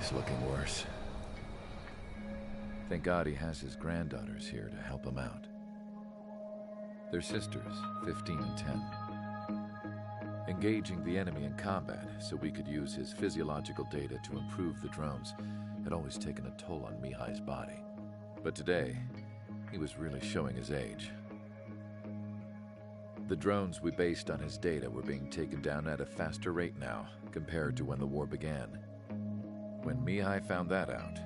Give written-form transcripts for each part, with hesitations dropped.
He's looking worse. Thank God he has his granddaughters here to help him out. They're sisters, 15 and 10. Engaging the enemy in combat so we could use his physiological data to improve the drones had always taken a toll on Mihai's body. But today, he was really showing his age. The drones we based on his data were being taken down at a faster rate now compared to when the war began. When Mihai found that out,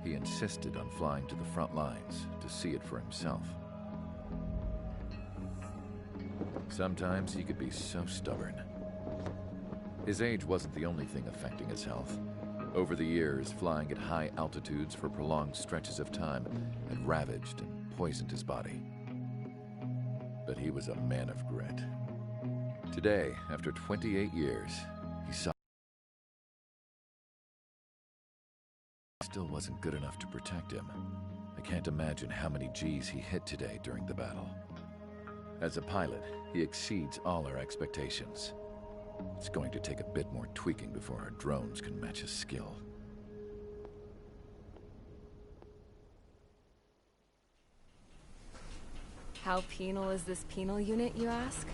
he insisted on flying to the front lines to see it for himself. Sometimes he could be so stubborn. His age wasn't the only thing affecting his health. Over the years, flying at high altitudes for prolonged stretches of time had ravaged and poisoned his body. But he was a man of grit. Today, after 28 years, he saw still wasn't good enough to protect him. I can't imagine how many G's he hit today during the battle. As a pilot, he exceeds all our expectations. It's going to take a bit more tweaking before our drones can match his skill. How penal is this penal unit, you ask?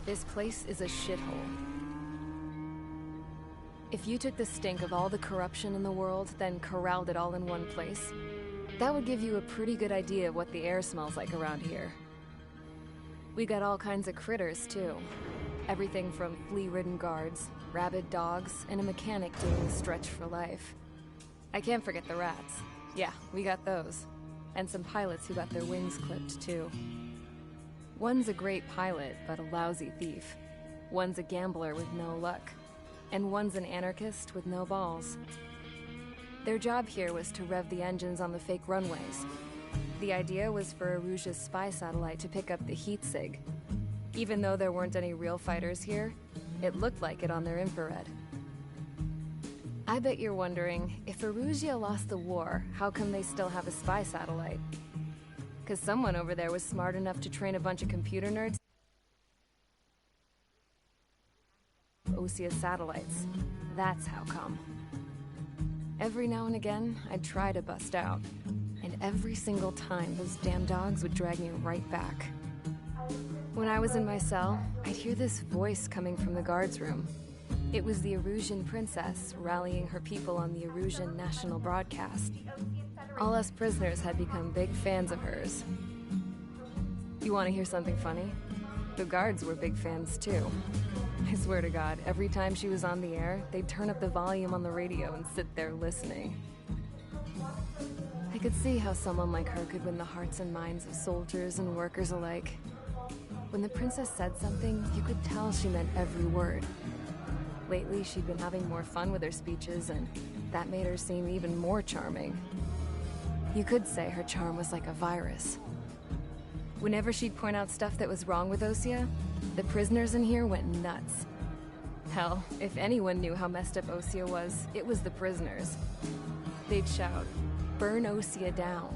This place is a shithole. If you took the stink of all the corruption in the world, then corralled it all in one place, that would give you a pretty good idea of what the air smells like around here. We got all kinds of critters, too. Everything from flea-ridden guards, rabid dogs, and a mechanic doing the stretch for life. I can't forget the rats. Yeah, we got those. And some pilots who got their wings clipped, too. One's a great pilot, but a lousy thief. One's a gambler with no luck. And one's an anarchist with no balls. Their job here was to rev the engines on the fake runways. The idea was for Aruja's spy satellite to pick up the heat sig. Even though there weren't any real fighters here, it looked like it on their infrared. I bet you're wondering, if Aruja lost the war, how come they still have a spy satellite? 'Cause someone over there was smart enough to train a bunch of computer nerds Osea satellites. That's how come. Every now and again, I'd try to bust out. And every single time, those damn dogs would drag me right back. When I was in my cell, I'd hear this voice coming from the guards room. It was the Erusian princess rallying her people on the Erusian national broadcast. All us prisoners had become big fans of hers. You want to hear something funny? The guards were big fans too. I swear to God, every time she was on the air, they'd turn up the volume on the radio and sit there listening. I could see how someone like her could win the hearts and minds of soldiers and workers alike. When the princess said something, you could tell she meant every word. Lately, she'd been having more fun with her speeches, and that made her seem even more charming. You could say her charm was like a virus. Whenever she'd point out stuff that was wrong with Osea, the prisoners in here went nuts. Hell, if anyone knew how messed up Osea was, it was the prisoners. They'd shout, "Burn Osea down."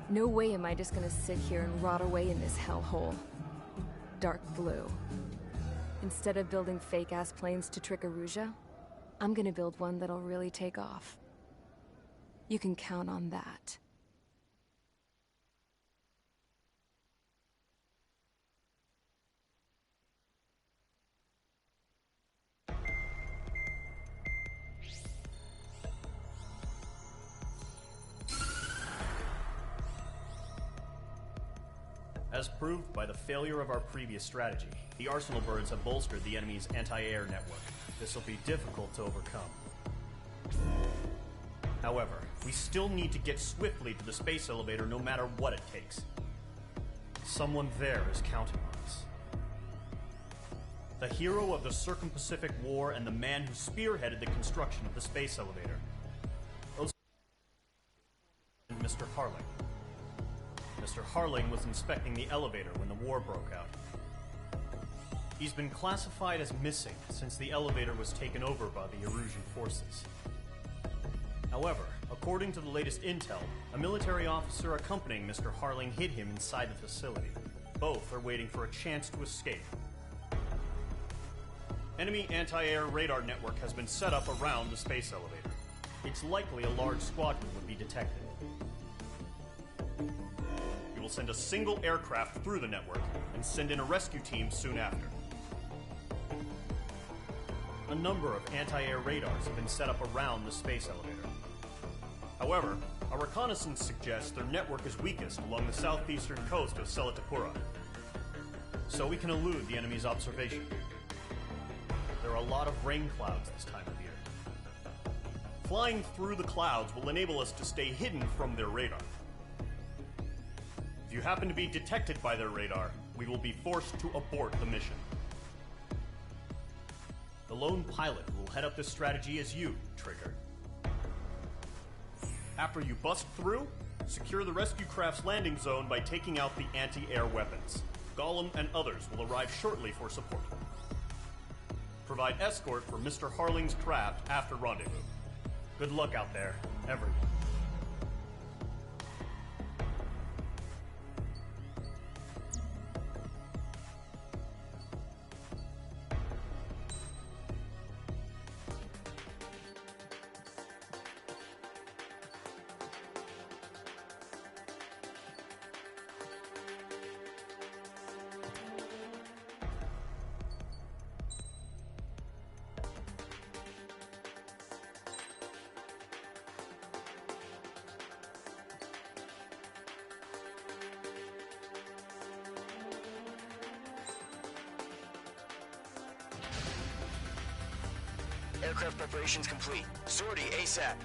No way am I just gonna sit here and rot away in this hellhole. Dark blue. Instead of building fake-ass planes to trick Aruja, I'm gonna build one that'll really take off. You can count on that. As proved by the failure of our previous strategy, the Arsenal birds have bolstered the enemy's anti-air network. This will be difficult to overcome. However, we still need to get swiftly to the space elevator no matter what it takes. Someone there is counting on us. The hero of the Circum-Pacific War and the man who spearheaded the construction of the space elevator. Mr. Harling. Mr. Harling was inspecting the elevator when the war broke out. He's been classified as missing since the elevator was taken over by the Erusian forces. However, according to the latest intel, a military officer accompanying Mr. Harling hid him inside the facility. Both are waiting for a chance to escape. Enemy anti-air radar network has been set up around the space elevator. It's likely a large squadron would be detected. We will send a single aircraft through the network and send in a rescue team soon after. A number of anti-air radars have been set up around the space elevator. However, our reconnaissance suggests their network is weakest along the southeastern coast of Selatapura, so we can elude the enemy's observation. There are a lot of rain clouds this time of year. Flying through the clouds will enable us to stay hidden from their radar. If you happen to be detected by their radar, we will be forced to abort the mission. The lone pilot who will head up this strategy is you, Trigger. After you bust through, secure the rescue craft's landing zone by taking out the anti-air weapons. Gollum and others will arrive shortly for support. Provide escort for Mr. Harling's craft after rendezvous. Good luck out there, everyone. Aircraft preparations complete. Sortie ASAP.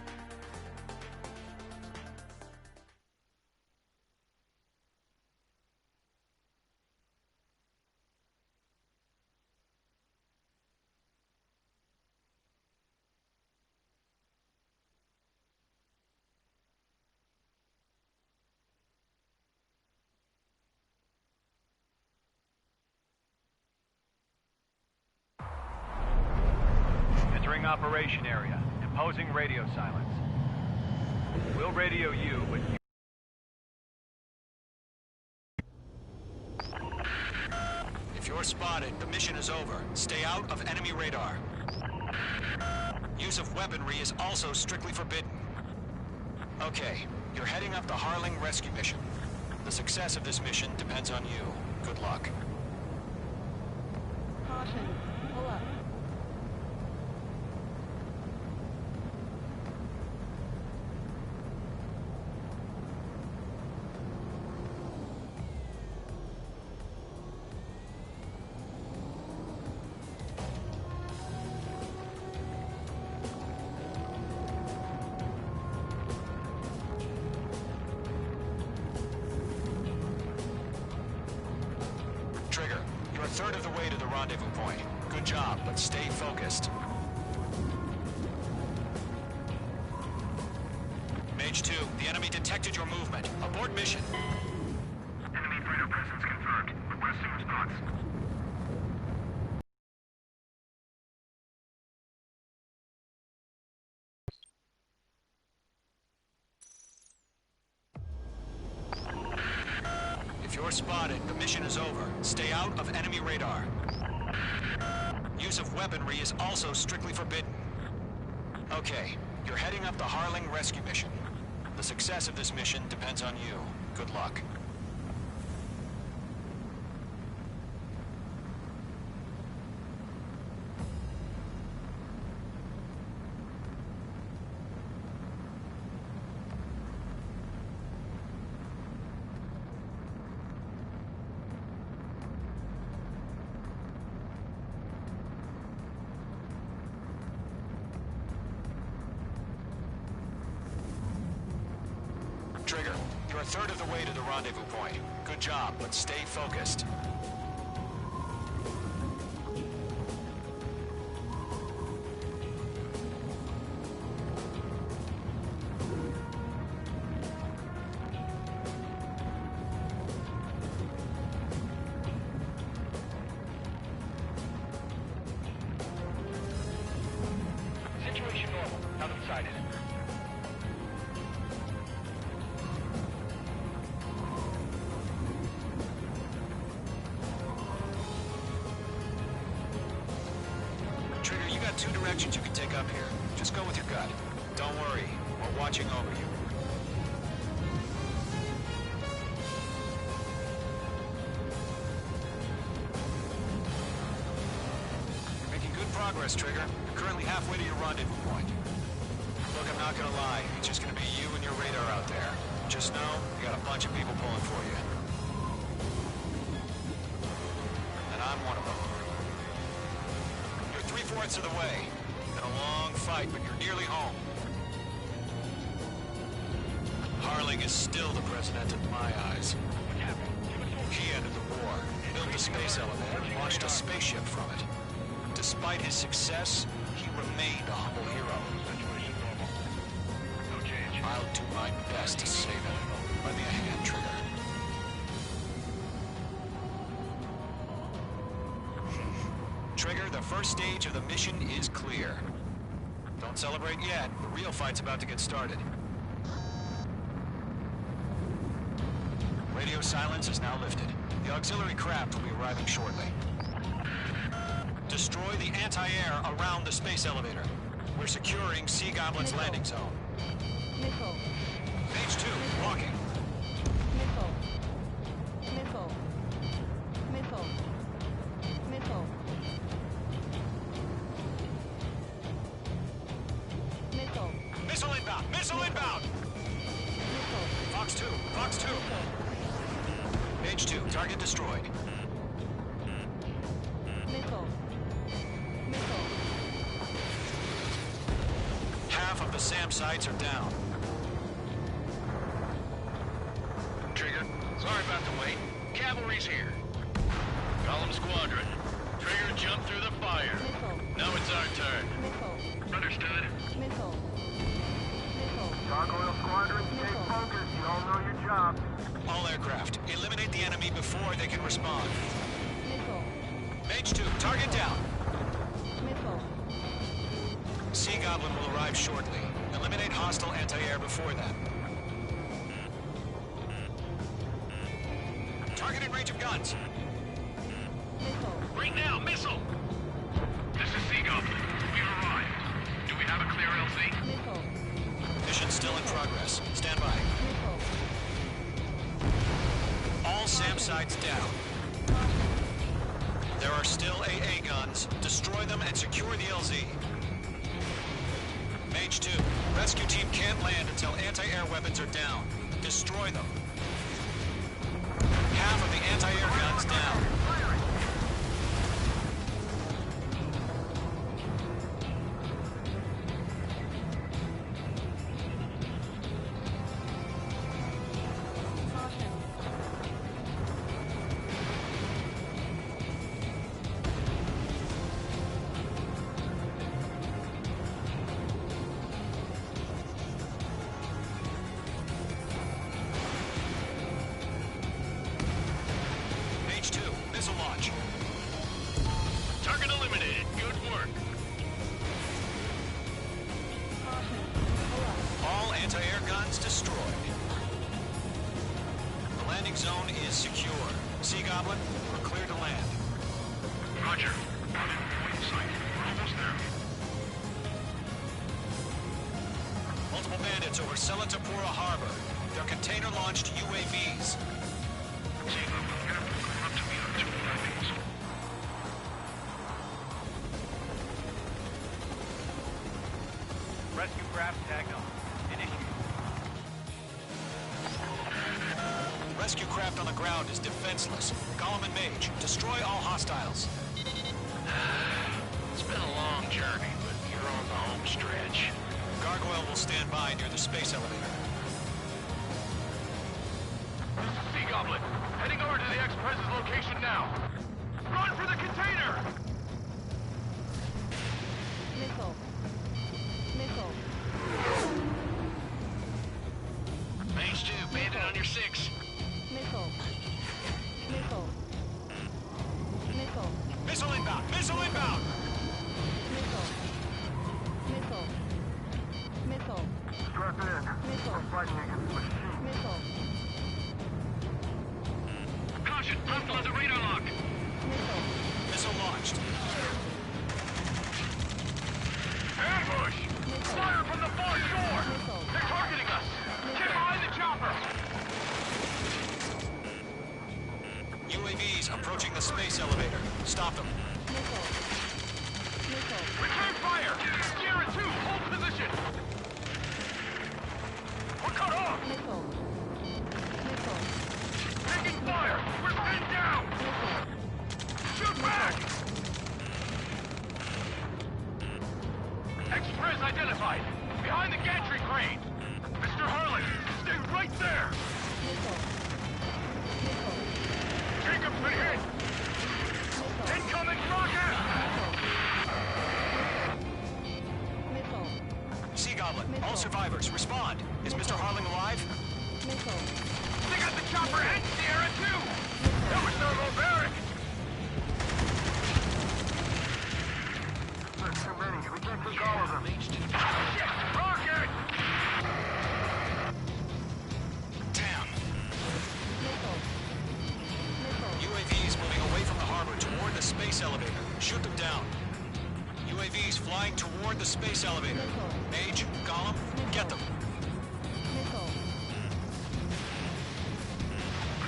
Operation area. Imposing radio silence. We'll radio you when you... If you're spotted, the mission is over. Stay out of enemy radar. Use of weaponry is also strictly forbidden. Okay, you're heading up the Harling rescue mission. The success of this mission depends on you. Good luck. Caution. Pull up. Trigger, you're a third of the way to the rendezvous point. Good job, but stay focused. Mage 2, the enemy detected your movement. Abort mission. Enemy radar presence confirmed. Requesting response. If you're spotted, the mission is over. Stay out of enemy radar. Use of weaponry is also strictly forbidden. Okay, you're heading up the Harling rescue mission. The success of this mission depends on you. Good luck. Trigger, you're a third of the way to the rendezvous point. Good job, but stay focused. Situation normal. Now sighted. two directions you can take up here. Just go with your gut. Don't worry, we're watching over you. You're making good progress, Trigger. You're currently halfway to your rendezvous point. Look, I'm not gonna lie. It's just gonna be you and your radar out there. Just know, you got a bunch of people pulling for you. And I'm one of them. You're 3/4 of the way. Been a long fight, but you're nearly home. Harling is still the president in my eyes. He ended the war, built a space elevator, and launched a spaceship from it. Despite his success, he remained a humble hero. I'll do my best to save him. Lend me a hand, Trigger. Trigger, the first stage of the mission is clear. Don't celebrate yet. The real fight's about to get started. Radio silence is now lifted. The auxiliary craft will be arriving shortly. Destroy the anti-air around the space elevator. We're securing Sea Goblin's landing zone. Missile. Page 2, walking. Missile. Missile. Missile. Missile. Missile. Missile inbound! Missile inbound! Missile. Fox 2, Fox 2. Page 2, target destroyed. Missile. Missile. Half of the SAM sites are down. Trigger, sorry about the wait. Cavalry's here. Column Squadron. Trigger jumped through the fire. Missile. Now it's our turn. Missile. Understood. Missile. Missile. Gargoyle Squadron, stay focused. You all know your job. All aircraft, eliminate the enemy before they can respond. Missile. Page 2, target down. Missile. Sea Goblin will arrive shortly. Eliminate hostile anti-air before then. Target in range of guns. Missile. Right now, missile! This is Sea Goblin. We've arrived. Do we have a clear LZ? Missile. Mission still in progress. Stand by. Missile. All SAM sites down. Caution. There are still AA guns. Destroy them and secure the LZ. Mage 2, rescue team can't land until anti-air weapons are down. Destroy them. Half of the anti-air guns down. Caution. Mage 2, missile launch. Target eliminated. Good work. Caution. Alert. All anti-air guns destroyed. The landing zone is secure. Sea Goblin, we're clear to land. Roger. Out in point sight. We're almost there. Multiple bandits over Selatapura Harbor. They're container-launched UAVs. Sea Goblin, careful. Coming up to me on 2 landings. Rescue craft tagged on. Initiate. Rescue craft on the ground is defenseless. Golem and Mage, destroy all hostiles. It's been a long journey, but you're on the home stretch. Gargoyle will stand by near the space elevator. Sea Goblin, heading over to the Express's location now. Run for the container! Missile. Missile. Mage 2, bandit on your 6. Missile. Missile. Missile. Missile inbound! Missile inbound! Missile. Missile. Missile. Strap in. Missile. We're fighting against the machine. Missile. Caution, hostile on the radar lock. Missile. Missile launched. shore! They're targeting us! Get behind the chopper! UAVs approaching the space elevator. Stop them. Return fire! Sierra 2, hold position! We're cut off! Taking fire! We're pinned down! Shoot back! Express identified! Behind the gantry crane! Mr. Harlan, stay right there! Jacob's been hit! Incoming rocket! Sea Goblin, all survivors, respond. Is Mr. Harling alive? They got the chopper and Sierra too! That was thermal barrack! There's too many. We can't take all of them. Shit! Rocket! Damn. UAVs moving away from the harbor toward the space elevator. Shoot them down. UAVs flying toward the space elevator. Mage, Gollum, get them.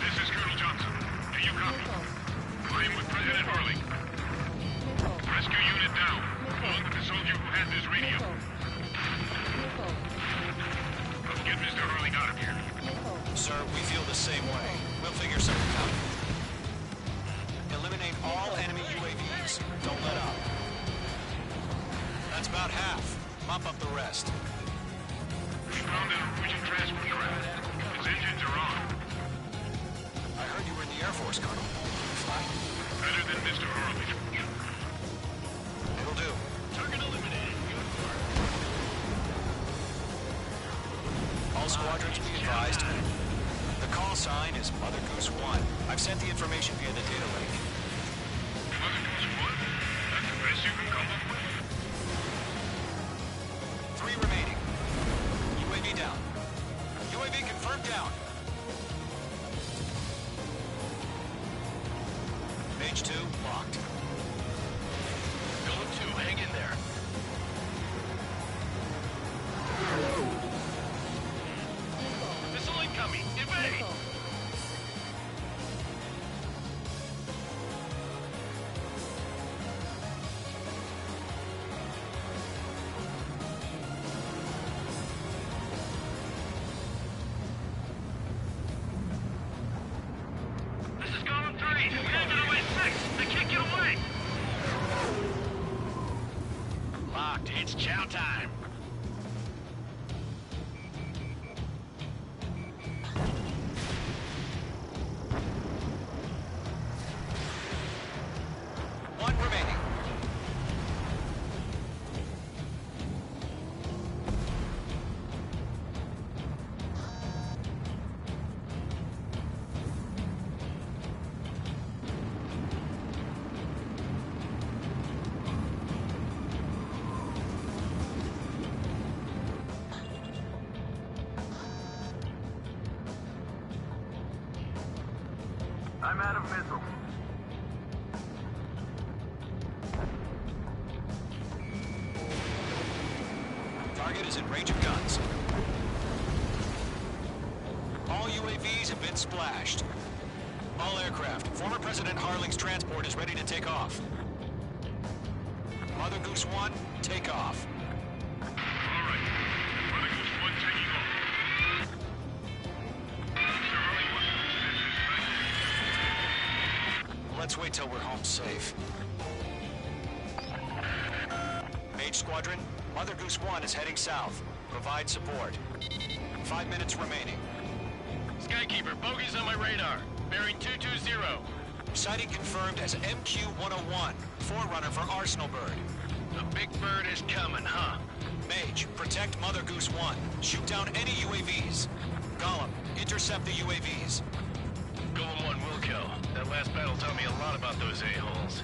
This is Colonel Johnson. Do you copy? I am with President Harling. Rescue unit down, along with the soldier who has this radio. Let's get Mr. Harling out of here. Sir, we feel the same way. We'll figure something out. Eliminate all enemy UAVs. Don't let up. That's about half. Mop up the rest. We found a Norwegian transport craft. Its engines are on. I heard you were in the Air Force, Colonel. Fine. Better than Mr. Harling. It'll do. Target eliminated. Good work. All squadrons be advised. The call sign is Mother Goose 1. I've sent the information via the data link. Mother Goose 1? That's the best you can come up with? 3 remaining. UAV down. UAV confirmed down. Page 2 locked. Going 2, hang in there. Missile incoming! Evade! This is Column 3. We have it away 6. They can't get away. Locked. It's chow time. One remaining. I'm out of missiles. Target is in range of guns. All UAVs have been splashed. All aircraft. Former President Harling's transport is ready to take off. Mother Goose 1, take off. All right. Mother Goose 1 taking off. Mr. Harling wants to Let's wait till we're home safe. Mage Squadron, Mother Goose 1 is heading south. Provide support. 5 minutes remaining. Skykeeper, bogeys on my radar. Bearing 220. Sighting confirmed as MQ-101, forerunner for Arsenal Bird. The big bird is coming, huh? Mage, protect Mother Goose 1. Shoot down any UAVs. Gollum, intercept the UAVs. Golem 1 will kill. That last battle taught me a lot about those a-holes.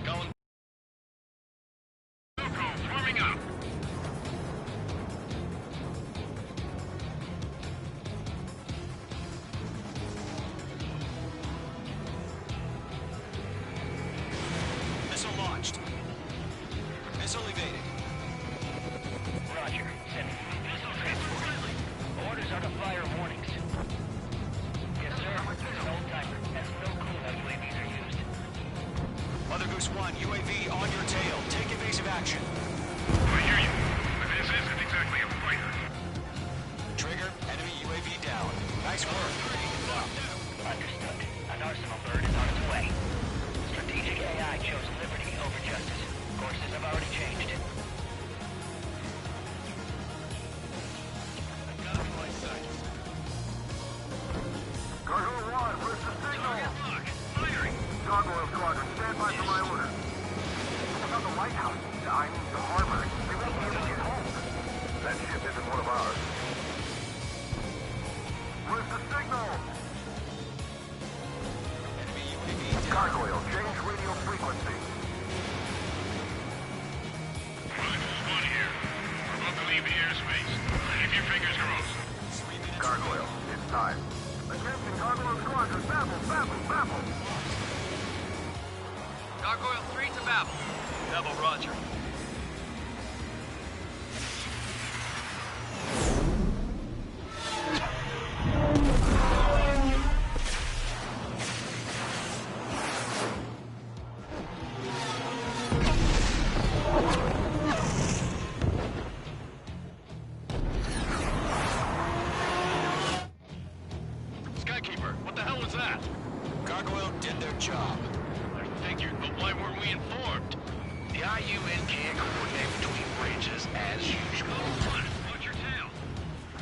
Golem... Wilco, forming up! Missile launched. Missile evaded. Roger. Send UAV on your tail. Take evasive action. I hear you. But this isn't exactly a fighter. Trigger, enemy UAV down. Nice work. Understood. An arsenal bird is on its way. Strategic AI chose liberty over justice. Courses have already changed. Cargo 1, where's the signal? Firing. Gargoyle Squadron, stand by for my orders. What about the lighthouse? I mean the harbor. They won't be able to get home. That ship isn't one of ours. Where's the signal? Enemy UAV down. Gargoyle, change radio frequency. One here. We're about to leave the airspace. Keep your fingers crossed. 3 minutes. Gargoyle, it's time. Attention, Gargoyle Squadron, babble. Gargoyle 3 to Babel. Babel, roger. Skykeeper, what the hell was that? Gargoyle did their job. I figured, but why weren't we informed? The IUN can't coordinate between branches as usual. Watch your tail.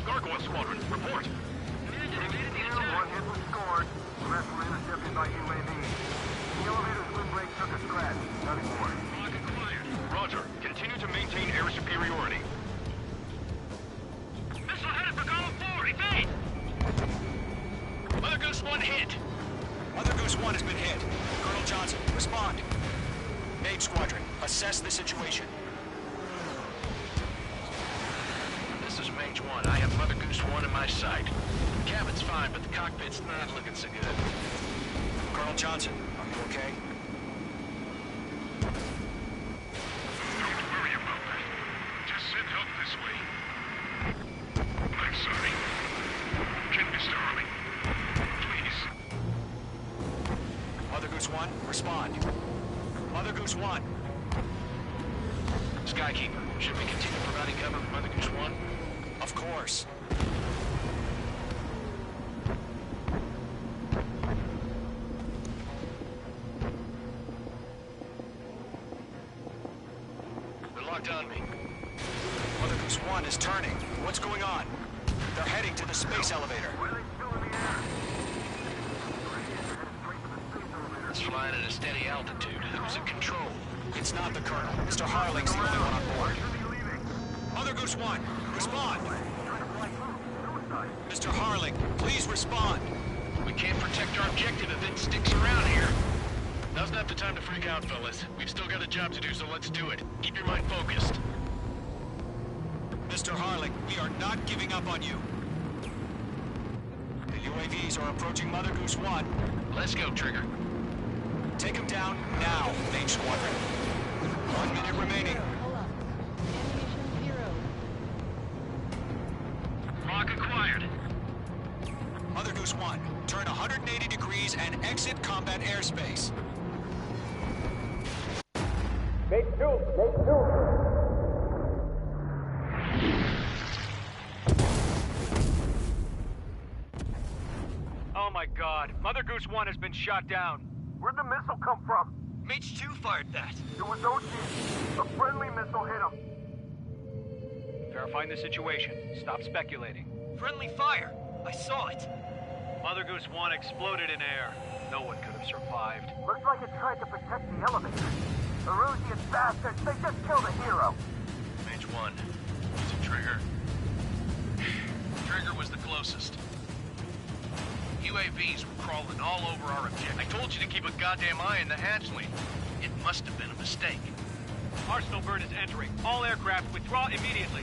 Gargoyle Squadron, report. One hit was scored. The rest were intercepted by UAV. The elevator's windbreak took a scratch. Nothing more. Roger. Continue to maintain air superiority. Missile headed for column 4. Evade! Mother Goose 1 hit. Mother Goose 1 has been hit. Colonel Johnson, respond. Main Squadron, assess the situation. This is Mage 1. I have Mother Goose 1 in my sight. The cabin's fine, but the cockpit's not looking so good. Colonel Johnson, are you okay? Don't worry about that. Just send help this way. I'm sorry. Can Mr. Harley? Please. Mother Goose 1, respond. Mother Goose 1. Skykeeper, should we continue providing cover for Mother Goose 1? Of course. They're locked on me. Mother Goose 1 is turning. What's going on? They're heading to the space elevator. Why are they still in the air? It's flying at a steady altitude. Who's in control? It's not the Colonel. Mr. Harling's the only one on board. Mother Goose 1, respond! Mr. Harling, please respond! We can't protect our objective if it sticks around here. Now's not the time to freak out, fellas. We've still got a job to do, so let's do it. Keep your mind focused. Mr. Harling, we are not giving up on you. The UAVs are approaching Mother Goose 1. Let's go, Trigger. Take them down now, Main Squadron. 1 minute remaining. Hold up. Animation 0. Lock acquired. Mother Goose 1, turn 180 degrees and exit combat airspace. Oh my god. Mother Goose 1 has been shot down. Where'd the missile come from? Mage 2 fired that. It was OG. A friendly missile hit him. Verifying the situation. Stop speculating. Friendly fire! I saw it! Mother Goose 1 exploded in air. No one could have survived. Looks like it tried to protect the elevator. Erusian bastards, they just killed a hero. Mage 1. Is it Trigger? Trigger was the closest. UAVs were crawling all over our objective. I told you to keep a goddamn eye on the hatchling. It must have been a mistake. Arsenal bird is entering. All aircraft withdraw immediately.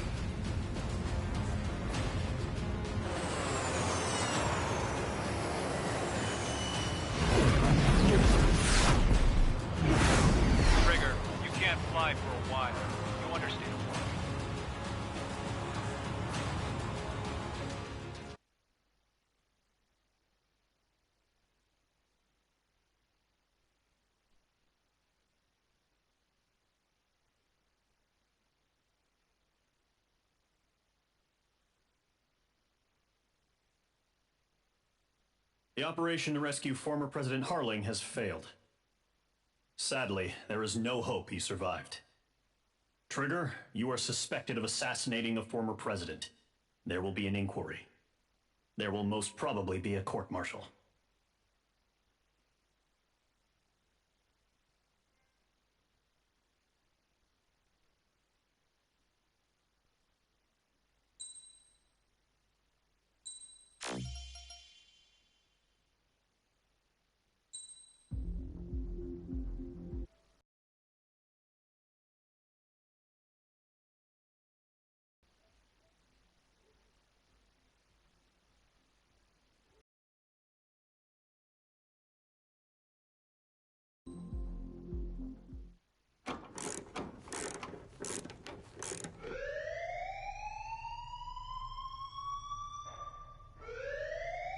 Trigger, you can't fly for a while. You understand? The operation to rescue former President Harling has failed. Sadly, there is no hope he survived. Trigger, you are suspected of assassinating the former president. There will be an inquiry. There will most probably be a court-martial.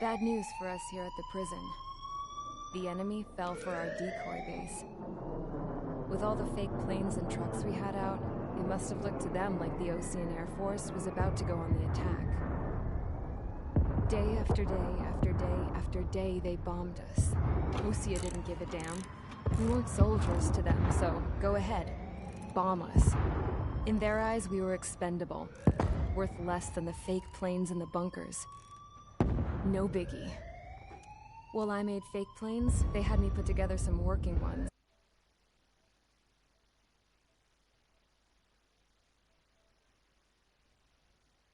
Bad news for us here at the prison. The enemy fell for our decoy base. With all the fake planes and trucks we had out, it must have looked to them like the Ocean Air Force was about to go on the attack. Day after day after day after day, they bombed us. Osea didn't give a damn. We weren't soldiers to them, so go ahead. Bomb us. In their eyes, we were expendable. Worth less than the fake planes in the bunkers. No biggie. While I made fake planes, they had me put together some working ones.